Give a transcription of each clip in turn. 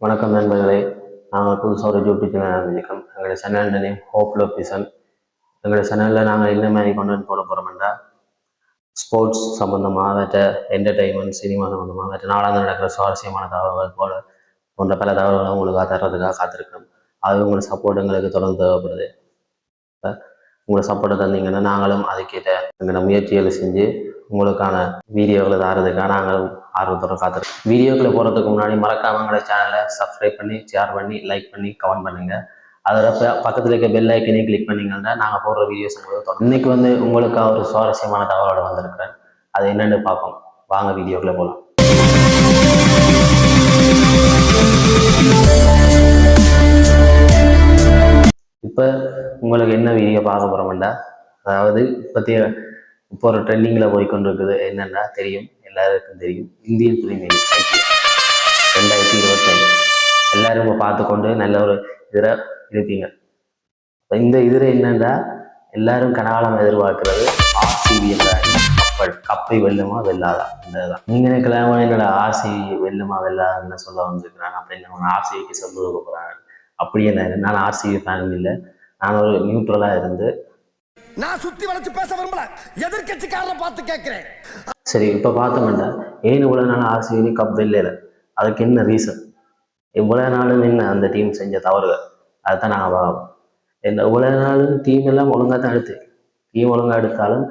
வணக்கம் நண்பர்களே. நாங்கள் புதுசாக ஒரு யூடியூப் சேனல் ஆரம்பிச்சிருக்கோம். எங்களுடைய சேனல் நேம் ஹோப் லொபிசன். எங்களுடைய சேனலில் நாங்கள் என்ன மாதிரி கொண்டு போட போகிறோம்னா ஸ்போர்ட்ஸ் சம்மந்தமாக மற்ற என்டர்டெயின்மெண்ட் சினிமா சம்மந்தமாக மற்ற நாளாக நடக்கிற சுவாரஸ்யமான தகவல்கள் போன்ற பல தகவல்களை உங்களுக்கு தர்றதுக்காக காத்திருக்கோம். அது உங்களோட சப்போர்ட் எங்களுக்கு தொடர்ந்து தேவைப்படுது. உங்களை சப்போர்ட்டை தந்தீங்கன்னா நாங்களும் அதுக்கேற்ற எங்களோட முயற்சிகளை செஞ்சு உங்களுக்கான வீடியோக்களை தரதுக்காக நாங்களும் ஆர்வத்தோட காத்திருக்கோம். வீடியோக்களை போகிறதுக்கு முன்னாடி மறக்காம எங்களோட சேனலை சப்ஸ்கிரைப் பண்ணி ஷேர் பண்ணி லைக் பண்ணி கமெண்ட் பண்ணுங்க. அதில் பக்கத்தில் இருக்க பெல் ஐக்கனையும் கிளிக் பண்ணிங்கன்னா நாங்கள் போடுற வீடியோஸ் உங்களுக்கு தொடரும். இன்னைக்கு உங்களுக்கு ஒரு சுவாரஸ்யமான தகவலோட வந்திருக்கிறேன். அது என்னென்னு பார்ப்போம். வாங்க வீடியோக்களை போகலாம். இப்போ உங்களுக்கு என்ன வீடியோ பார்க்க போகிறோம்டா, அதாவது இப்போ ஒரு ட்ரெண்டிங்கில் போய்கொண்டிருக்குது. என்னென்னா தெரியும், எல்லாருக்கும் தெரியும், இந்தியன் பிரீமியர் லீக் 2025 எல்லாரும் இப்போ பார்த்து கொண்டு நல்ல ஒரு இதில் இருப்பீங்க. இந்த இதில் என்னென்னா எல்லாரும் கனகாலம் எதிர்பார்க்கிறது ஆர்சிபி என்ற கப்பை வெல்லுமா வெல்லாதா இதுதான். நீங்கள் நினைக்கலாம் என்னோட ஆர்சிபி வெல்லுமா வெல்லாதுன்னு சொல்ல வந்துருக்கிறாங்க அப்படின்னு ஆர்சிபிக்கு சொல்ல போகிறாங்க. அப்படி என்ன, நான் ஆர்சிபி ஃபேன் இல்லை, நான் ஒரு நியூட்ரலாக இருந்து நான் சுத்தி வளைச்சு பேச விரும்பல, எதிர்கட்சிக்காரரை பார்த்து கேட்கிறேன். சரி, இப்போ பார்த்தோம்னா ஏன் இவ்வளவு நாள் ஆர்சிபி கப் வெல்லல, அதுக்கு என்ன ரீசன்? இவ்வளவு நாளும் என்ன அந்த டீம் செஞ்ச தவறுகள், அதுதான் நாங்கள் பார்ப்போம். இவ்வளவு நாளும் டீம் எல்லாம் ஒழுங்காக தான் டீம் ஒழுங்காக எடுத்தாலும்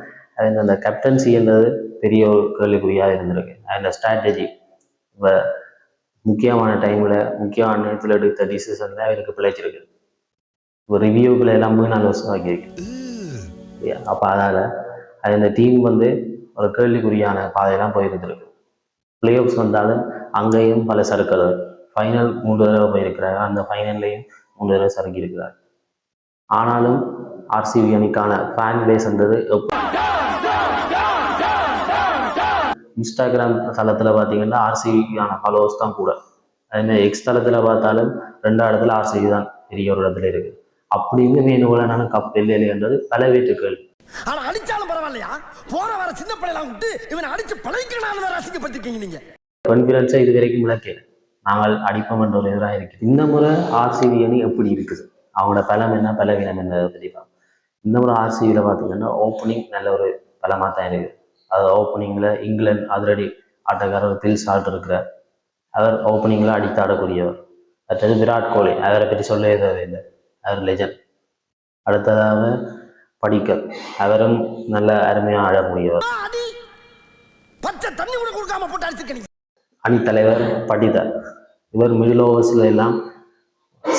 அந்த கேப்டன்சி என்றது பெரிய ஒரு கேள்விக்குறியாக இருந்திருக்கு. அந்த ஸ்ட்ராட்டஜி இப்போ முக்கியமான டைமில் முக்கியமான நேரத்தில் எடுத்த டிசிஷனில் அவருக்கு பிழைச்சிருக்கு. இப்போ ரிவ்யூக்களை எல்லாம் போய் நான் ஆக்கியிருக்கேன். அப்போ அதால் அந்த டீம் ஒரு கேள்விக்குறியான பாதையெல்லாம் போயிருந்துருக்கு. பிளே ஆஃப்ஸ் வந்தாலும் அங்கேயும் பல சறுக்கள். ஃபைனல் 3 தடவை போயிருக்கிறார், அந்த ஃபைனல்லையும் 3 தடவை சறுக்கி இருக்கிறார். ஆனாலும் ஆர்சிபி அணிக்கான ஃபேன் பேஸ்ன்றது இன்ஸ்டாகிராம் தளத்தில் பார்த்தீங்கன்னா ஆர்சிபிக்கான ஃபாலோவர்ஸ் தான் கூட. அதேமாதிரி எக்ஸ் தளத்தில் பார்த்தாலும் 2வது இடத்துல ஆர்சிபி தான் பெரிய ஒரு இடத்துல இருக்கு. அப்படின்னு வேணும்னாலும் கப் இல்லைன்றது பல வீட்டு கேள்வி. ஆனா அடிச்சாலும் பரவாயில்லையா, போற வர சின்ன பிள்ளைலாம் விட்டு இவனை அடிச்சு பழகிக்கணும் வேற அசிங்கப்பட்டிருக்கீங்க நீங்க. கான்ஃபிடன்ஸை இது வரைக்கும் விளக்கல, நாங்கள் அடிப்போம் என்ற ஒரு எதிராக இருக்குது. இந்த முறை ஆர்சிபி அணி எப்படி இருக்குது, அவங்களோட பலம் என்ன பலவீனம் என்னதை பற்றி தான். இந்த முறை ஆர்சிபியில் பார்த்தீங்கன்னா ஓப்பனிங் நல்ல ஒரு பலமாக தான் இருக்குது. அது ஓப்பனிங்கில் இங்கிலாந்து அதிரடி ஆட்டக்காரர் பில் சால்ட் இருக்கிறார். அவர் ஓப்பனிங்கில் அடித்து ஆடக்கூடியவர். அடுத்தது விராட் கோலி, அவரை பற்றி சொல்லவே தேவையில்லை, அவர் லெஜண்ட். அடுத்ததாக படிக்கல், அவரும் நல்ல அருமையாக ஆடக்கூடியவர். அணித்தலைவர் படிதர், இவர் மிடில் ஓவர்ஸ்ல எல்லாம்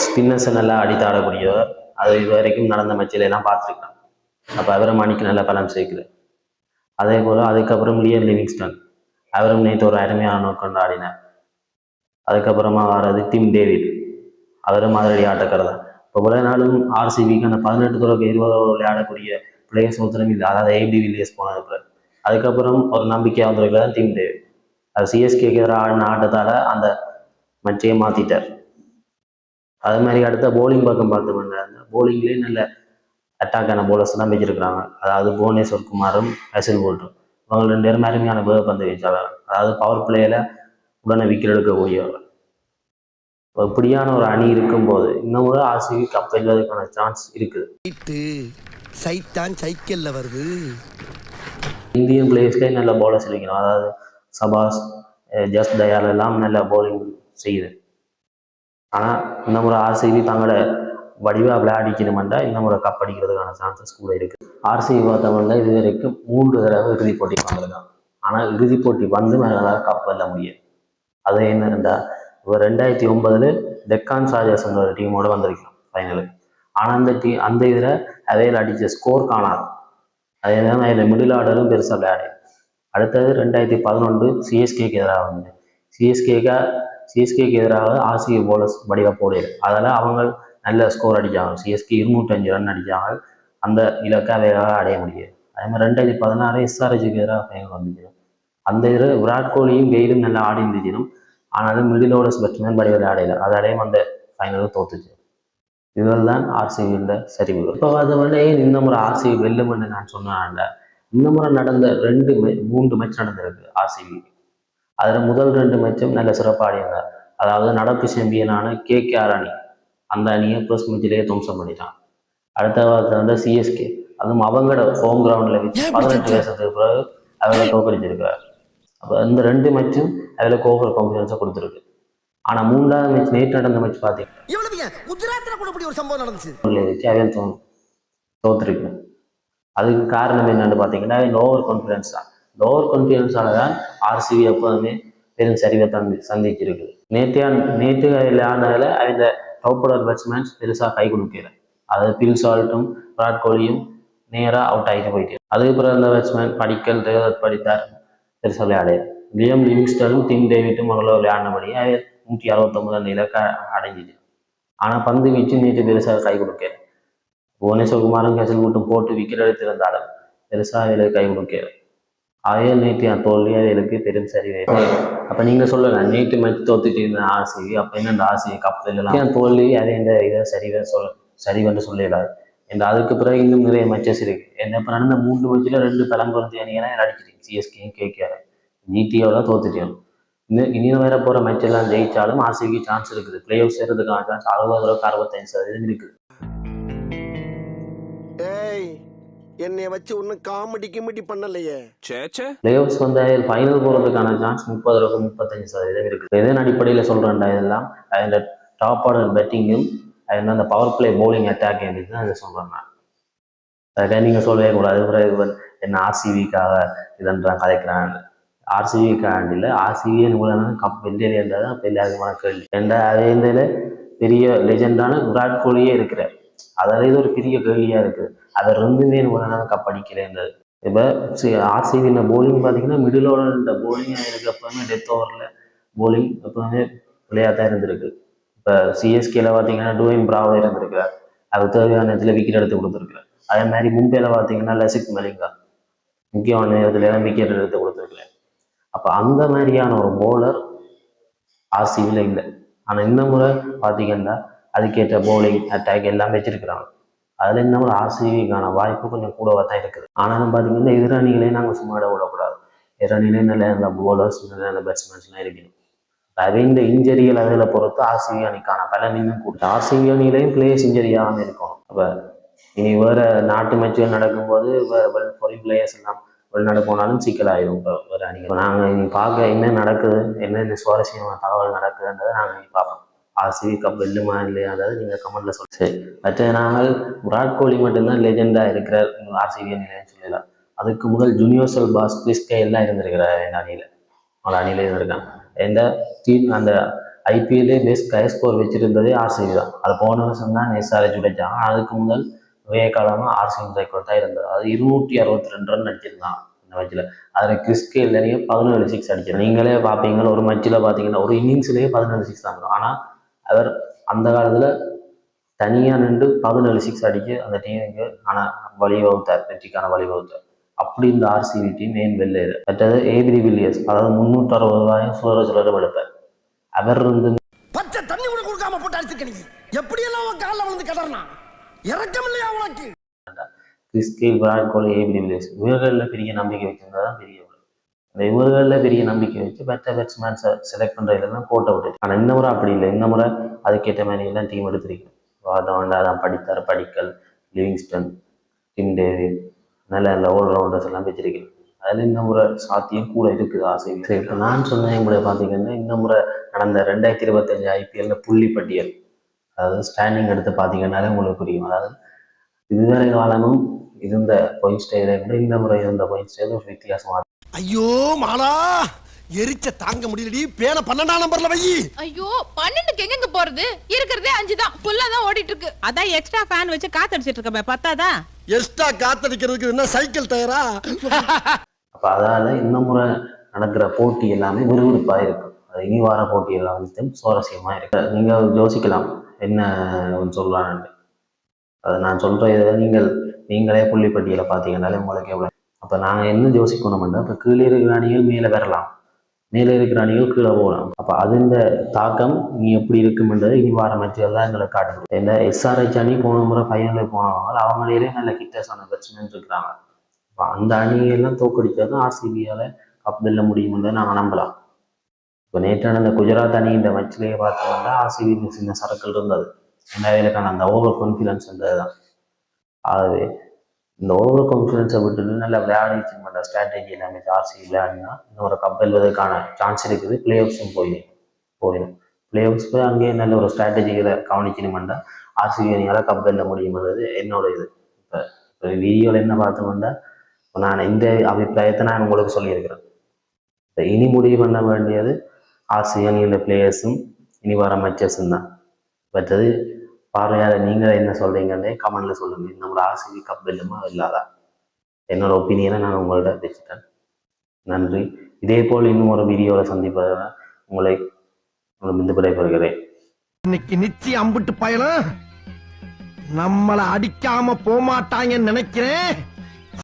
ஸ்பின்னர்ஸை நல்லா அடித்து ஆடக்கூடியவர். அது இது வரைக்கும் நடந்த மேட்சில் எல்லாம் பார்த்துருக்கலாம். அப்போ அவரும் அணிக்கு நல்ல பலம் சேர்க்கிறார். அதே போல் அதுக்கப்புறம் லியன் லிவிங்ஸ்டன், அவரும் நேற்று ஒரு அருமையான நோக்கம் ஆடினார். அதுக்கப்புறமா வர்றது டிம் டேவிட், அவரும் அதிரடி ஆட்டக்காரர் தான். இப்போ பல நாளும் ஆர்சிபிக்கு அந்த 18 தொடக்க 20 விளையாடக்கூடிய பிளேயர்ஸ் ஒருத்தரும் இல்லை, அதாவது ஏபி வில்லியர்ஸ் போனது. அதுக்கப்புறம் ஒரு நம்பிக்கை வந்திருக்கிறது தான் டிம் டேவிட். அது சிஎஸ்கேக்கு எதிராக ஆடின ஆட்டத்தால் அந்த மேட்சையை மாற்றிட்டார். அது மாதிரி அடுத்த போலிங் பக்கம் பார்த்தோம்னா அந்த போலிங்லேயே நல்ல அட்டாக்கான போலர்ஸ் தான் வச்சிருக்கிறாங்க. அதாவது புவனேஸ்வர் குமாரும் ஹசில் போல்ட்டும், இவங்க 2 பேரும் அருமையான வேகப்பந்து வீச்சாளர். அதாவது பவர் பிளேயில் உடனே விக்கெட் எடுக்கக்கூடியவர். இப்படியான ஒரு அணி இருக்கும்போது இந்த முறை ஆர்சிபி கப் வெல்வதற்கான சான்ஸ் இருக்குது. சைத்தான் சைக்கிள்ல வருது. இந்தியன் பிளேயர்ஸ்லேயே நல்ல பவுலர்ஸ் இருக்கணும். அதாவது சபாஸ், ஜஸ் தயால் எல்லாம் நல்ல பவுலிங் செய்யுது. ஆனால் இந்த முறை ஆர்சிபி தங்களோட வடிவாக விளையாடிக்கணுமெண்டா இந்த முறை கப் அடிக்கிறதுக்கான சான்சஸ் கூட இருக்குது. ஆர்சிபி பார்த்தவங்க இது வரைக்கும் 3 தடவை இறுதிப் போட்டி வந்திருக்காங்க. ஆனால் இறுதிப் போட்டி வந்து மேலே கப் வெல்ல முடியாது. அது என்னன்னா, இப்போ 2009 டெக்கான் சார்ஜர்ஸ் ஒரு டீமோட வந்திருக்கோம் ஃபைனலுக்கு. ஆனால் அந்த இதில் அவையில் அடித்த ஸ்கோர் காணாது. அதே தான் அதில் மிடில் ஆர்டரும் பெருசாக விளையாடு. அடுத்தது 2011 சிஎஸ்கேக்கு எதிராக வந்து சிஎஸ்கேக்கு எதிராக ஆர்சிபி போலர்ஸ் வடிவாக போடல. அதில் அவங்க நல்ல ஸ்கோர் அடித்தாங்க. சிஎஸ்கே 205 ரன் அடித்தாங்க. அந்த இலக்கை அவையாக அடைய முடியாது. அதே மாதிரி 2016 எஸ்ஆர்ஹெச்சுக்கு எதிராக ஃபைனல் வந்துச்சு. அந்த இதில் விராட் கோலியும் கெயிலும் நல்லா ஆடி இருந்துச்சிடும். ஆனாலும் மிடில் ஓவர்ஸ் பேட்ஸ்மேன் வடிவ விளையாடல. அதாலேயும் அந்த ஃபைனலும் தோத்துச்சு. இதுவரை தான் ஆர்சிபியில் சரிவு. இப்போ பார்த்தோம்னா ஏன் இந்த முறை ஆர்சிபி வெல்லும்னு நான் சொன்னேன்ல, இந்த முறை நடந்த 3 மேட்ச் நடந்திருக்கு ஆர்சிபி. அதில் முதல் 2 மேட்சும் நல்ல சிறப்பாக ஆடினார். அதாவது நடப்பு சாம்பியனான கேகேஆர் அணி, அந்த அணியை ப்ளஸ் மேட்சிலேயே துவம்சம் பண்ணிட்டான். அடுத்த வாரத்தில் வந்து சிஎஸ்கே, அதுவும் அவங்களோட ஹோம் கிரவுண்டில் வச்சு ஏன் இப்படி 18 செஞ்ச? வருஷத்துக்கு பிறகு அவரை தோக்கடிச்சிருக்காரு. அப்போ இந்த 2 மேட்சும் அதில் ஓவர் கான்ஃபிடன்ஸை கொடுத்துருக்கு. ஆனால் 3வது மேட்ச், நேற்று நடந்த மேட்ச் பார்த்தீங்கன்னா இவ்வளவு குஜராத்ல கூட இப்படி ஒரு சம்பவம் நடந்துச்சு. வச்சு அவன் தோத்துருக்கு. அதுக்கு காரணம் என்னன்னு பார்த்தீங்கன்னா இந்த ஓவர் கான்ஃபிடன்ஸ் தான். இந்த ஓவர் கான்ஃபிடன்ஸால தான் ஆர்சிபி எப்போதுமே பெரும் சரிவை சந்திச்சிருக்கு. நேற்று விளையாடுனதில் அந்த டாப் ஆர்டர் பேட்ஸ்மேன்ஸ் பெருசாக கை கொடுக்கல. அதாவது பில் சால்ட்டும் விராட் கோலியும் நேராக அவுட் ஆகிட்டு போயிட்டு, அதுக்கு பிறகு அந்த பேட்ஸ்மேன் படிக்கல், தேவதத் படித்தார் பெருசாக விளையாடையாது. லியம் லிவிங்ஸ்டனும் டிம் டேவிட்டும் முதல்ல விளையாடினபடியே 169 இலக்கை அடைஞ்சிச்சு. ஆனால் பந்து வீச்சு நேற்று பெருசாக கை கொடுக்கல. புவனேஸ்வர் குமாரும் கேசல்வுட்டும் போட்டு விக்கெட் எடுத்திருந்தாலும் பெருசாக அவர்களுக்கு கை கொடுக்கல. அவையே நேற்று தோல்வி அவர்களுக்கு பெரும் சரிவே. அப்போ நீங்கள் சொல்லலாம், நேற்று மேட்ச் தோத்துட்டு இருந்த ஆர்சிபி, அப்போ என்ன அந்த ஆர்சிபி கப் எல்லாம் தோல்வி அதே இந்த இதை சரிவென்று சொல்லலாது. இந்த அதுக்கு பிறகு இன்னும் நிறைய மேட்சஸ் இருக்கு. என்ன இப்போ நடந்த 3 மேட்சில் 2 பழங்குறந்தி அணிகளாக அடிச்சிருக்கு, சிஎஸ்கேயும் கேகேஆர். ஜிடிஓவில் தோத்துட்டோம். இனியும் வேற போகிற மேட்ச் எல்லாம் ஜெயிச்சாலும் ஆர்சிபிக்கு சான்ஸ் இருக்குது. பிளே ஆஃப் சேர்றதுக்கான சான்ஸ் 60-65% இருக்குது. என்னைய வச்சு ஒன்னும் காமெடி பண்ணலையே. பிளே ஆஃப்ஸ் வந்து ஃபைனல் போகிறதுக்கான சான்ஸ் 30-35% இருக்குது. எதன் அடிப்படையில் சொல்கிறேன்டா இதெல்லாம், அந்த டாப் ஆர்டர் பேட்டிங்கும் அந்த பவர் பிளே பவுலிங் அட்டாக் தான் இதை சொல்கிறேன் நான். அதுக்காக நீங்கள் சொல்லவே கூடாது என்ன ஆர்சிபிக்காக இதன்றான் கதைக்கிறான். ஆர்சிபிக்காக இல்லை, ஆர்சிபியே கப் வெள்ளையிலேன்றது தான் இப்போ எல்லாருக்குமான கேள்வி. அதே இதில் பெரிய லெஜெண்டான விராட் கோலியே இருக்கிறார். அதாவது இது ஒரு பெரிய கேள்வியாக இருக்குது. அதை 2 கப் அடிக்கலைன்றது. இப்போ ஆர்சிபி இந்த போலிங் பார்த்தீங்கன்னா மிடில் ஓவர் இந்த போலிங் எனக்கு எப்போவுமே டெத் ஓவரில் போலிங் எப்போவுமே விளையாட்டாக இருந்திருக்கு. இப்போ சிஎஸ்கேல பார்த்தீங்கன்னா டுவைன் பிராவோ இருந்திருக்கிறார், அது தேவையான நேரத்தில் விக்கெட் எடுத்து கொடுத்துருக்குறார். அதே மாதிரி மும்பையில் பார்த்தீங்கன்னா லசித் மலிங்கா முக்கியமான நேரத்துல விக்கெட் எடுத்து கொடுத்துருக்குறார். அப்போ அந்த மாதிரியான ஒரு போலர் ஆர்சிபியில் இல்லை. ஆனால் இந்த முறை பார்த்தீங்கன்னா அதுக்கேற்ற பவுலிங் அட்டாக் எல்லாம் வச்சிருக்கிறாங்க. அதில் இந்த முறை ஆர்சிபிக்கான வாய்ப்பு கொஞ்சம் கூடவா தான் இருக்குது. ஆனாலும் பார்த்தீங்கன்னா எதிரணிகளையும் நாங்கள் சும்மா விடக்கூடாது. எதிரணிலையும் நல்ல போலர்ஸ், நல்ல பேட்ஸ்மேன்ஸ்லாம் இருக்கணும். அதே இந்த இன்ஜரிகள் அதில் பொறுத்து ஆர்சிபி அணிக்கான பலன் இன்னும் கூட. ஆர்சிபி அணியிலையும் பிளேயர்ஸ் இன்ஜரியாகாமல் இருக்கும். அப்போ இனி வேறு நாட்டு மேட்சுகள் நடக்கும்போது வேறு ஃபாரின் பிளேயர்ஸ் எல்லாம் வெளிநாடு போனாலும் சிக்கலாயிடும். இப்போ வேறு அணிகள் நாங்கள் இனி பார்க்க என்ன நடக்குது, என்ன சுவாரஸ்யமான தகவல் நடக்குதுன்றதை நாங்கள் இனி பார்ப்போம். ஆர்சிபி கப் வெல்லுமா இல்லையாவது நீங்கள் கமெண்ட்ல சொல்லுங்க. சரி, மற்ற நாங்கள் விராட் கோலி மட்டும்தான் லெஜெண்டாக இருக்கிற ஆர்சிபி அணியிலன்னு சொல்லலாம். அதுக்கு முதல் ஜூனியர் செல்பாஸ், கிறிஸ் கெயில் எல்லாம் இருந்திருக்கிறார் எங்கள் அணியில். அவங்கள அணியிலே இருந்திருக்காங்க. எந்த டீம் அந்த ஐபிஎல்லே பெஸ்ட் ஸ்கை ஸ்கோர் வச்சிருந்ததே ஆர்சிபி தான். அது போன வருஷம் தான் எஸ்ஆர்எச் உடைச்சாங்க. அதுக்கு முதல் நிறைய காலமாக ஆர்சிபி ரெக்கார்ட் தான் இருந்தது. அது 262 ரன் அடிச்சிருந்தான் இந்த மேட்சில். அதில் கிறிஸ் கெயில்லையே 17 6 அடிச்சிருந்தாங்க. நீங்களே பார்ப்பீங்க, ஒரு மேட்சில் பார்த்தீங்கன்னா ஒரு இன்னிங்ஸ்லேயே 17 6 தான். ஆனால் அவர் அந்த காலத்தில் தனியாக நின்று 17 6 அடிக்க அந்த டீமுக்கு ஆனால் வழிவகுத்தார், வெற்றிக்கான வழிவகுத்தார். அப்படி இந்த ஆர்சிபி டீம் ஏன் வெளில. மற்றது ஏபிடி வில்லியர்ஸ், அதாவது 360 சுழலும் எடுப்பார். அவர் இருந்து பச்சை தண்ணி கூட கொடுக்காம போட்டு அடிச்சிருக்கீங்க. எப்படியெல்லாம் உன் காலில் வந்து கடறனா இறக்கம் இல்லையா உனக்கு? Chris Gayle, Virat Kohli, APD Villiers இவர்களில் பெரிய நம்பிக்கை வச்சிருந்தா பெரிய அந்த இவர்களில் பெரிய நம்பிக்கை வச்சு பெட்டர் பேட்ஸ்மேன்ஸை செலக்ட் பண்ணுறதுலாம் கோட்டை விட்டு. ஆனால் இந்த முறை அப்படி இல்லை. இந்த முறை அதுக்கேற்ற மாதிரி எல்லாம் டீம் எடுத்திருக்கு. தான் படித்தார், படிக்கல், லிவிங்ஸ்டன், டிம் டேவிட், நல்ல நல்ல ஆல்ரவுண்டர்ஸ் எல்லாம் வச்சிருக்கேன். அதில் இந்த முறை சாத்தியம் கூட இருக்குது ஆர்சிபி. சரி, இப்போ நான் சொன்னேன் உங்களை பார்த்தீங்கன்னா இந்த முறை நடந்த 2025 ஐபிஎல்ல புள்ளி பட்டியல், அதாவது ஸ்டாண்டிங் எடுத்து பார்த்தீங்கன்னாலே உங்களுக்கு புரியும். அதாவது இதுவரை காலமும் இருந்த பாயிண்ட் ஸ்டைலை விட இந்த முறை இருந்த பாயிண்ட் ஸ்டைல் ஒரு வித்தியாசமாக. ஐயோ மாலா, எரிச்ச தாங்க முடியலடி. பேன 12ஆம் நம்பர்ல வை. ஐயோ 12க்கு எங்க போறது? இருக்கிறதே 5 தான். ஃபுல்லா தான் ஓடிட்டு இருக்கு. அதான் எக்ஸ்ட்ரா ஃபேன் வச்சு காத்தடிச்சிட்டு இருக்கமே, பத்தாதா? எக்ஸ்ட்ரா காத்தடிக்கிறதுக்கு என்ன சைக்கிள் டயரா? அப்ப அதால இந்த முறை நடக்கிற போட்டி எல்லாமே விறுவிறுப்பா இருக்கும். அது இனி வார போட்டி எல்லாம் சுவாரஸ்யமா இருக்கு. நீங்க யோசிக்கலாம் என்ன சொல்றான்னு. அதை நான் சொல்ற நீங்களே புள்ளி பட்டியலை பார்த்தீங்கன்னாலே உங்களுக்கு எவ்வளவு. அப்ப நாங்க என்ன யோசிக்கணும்னா, இப்ப கீழே இருக்கிற அணிகள் மேலே வரலாம், மேலே இருக்கிற அணிகள் கீழே போகலாம். அப்போ அதுந்த தாக்கம் நீ எப்படி இருக்கும்ன்றது இனி வார மேட்சுகள் தான் எங்களை காட்டுது. இந்த எஸ்ஆர்ஹெச் அணி போன முறை ஃபைனலில் போனவங்க அவங்களே நல்ல கிட்டஸான பேட்ஸ்மேன் இருக்கிறாங்க. அப்போ அந்த அணியெல்லாம் தோக்கடிச்சா தான் ஆர்சிபியால் கப் வெல்ல முடியும்ன்றதை நாங்கள் நம்பலாம். இப்போ நேற்று நடந்த குஜராத் அணி இந்த மேட்ச்லேயே பார்த்தோம்னா ஆர்சிபி சின்ன சரக்கில் இருந்தது. ரெண்டாயிரக்கான அந்த ஓவர் கான்ஃபிடன்ஸ் தான். ஆகவே இந்த ஓவர் கான்ஃபிடன்ஸை விட்டுட்டு நல்லா விளையாடிச்சு மாட்டா ஸ்ட்ராட்டஜி எல்லாமே ஆர்சிபி விளையாடினா இன்னொரு கப் வெல்வதற்கான சான்ஸ் இருக்குது. பிளே ஆஃப்ஸும் போயிடும். பிளே ஆஃப்ஸ் போய் அங்கேயே நல்ல ஒரு ஸ்ட்ராட்டஜிகளை கவனிக்கணுமெண்டா ஆர்சிபி அணியால் கப் வெல்ல முடியும்ன்றது என்னோட இது. இப்போ வீடியோவில் என்ன பார்த்தோம்னா இப்போ நான் இந்த அபிப்பிராயத்தை நான் உங்களுக்கு சொல்லியிருக்கிறேன். இப்போ இனி முடிவு பண்ண வேண்டியது ஆர்சிபி அணியில் பிளேயர்ஸும் இனி வர மேட்சஸும் தான். மற்றது பார்வையாளர் நீங்கள் என்ன சொல்கிறீங்கன்னே கமெண்டில் சொல்லுங்கள். நம்மளோட ஆர்சிபி கப் வெல்லுமா இல்லாதா? என்னோட ஒப்பீனியனை நான் உங்கள்கிட்ட வச்சுட்டேன். நன்றி. இதே போல் இன்னும் ஒரு வீடியோவில் சந்திப்பதை உங்களை மிந்து விடைபெறுகிறேன். இன்னைக்கு நிச்சயம் அம்பிட்டு பயலும் நம்மள அடிக்காம போமாட்டாங்கன்னு நினைக்கிறேன்.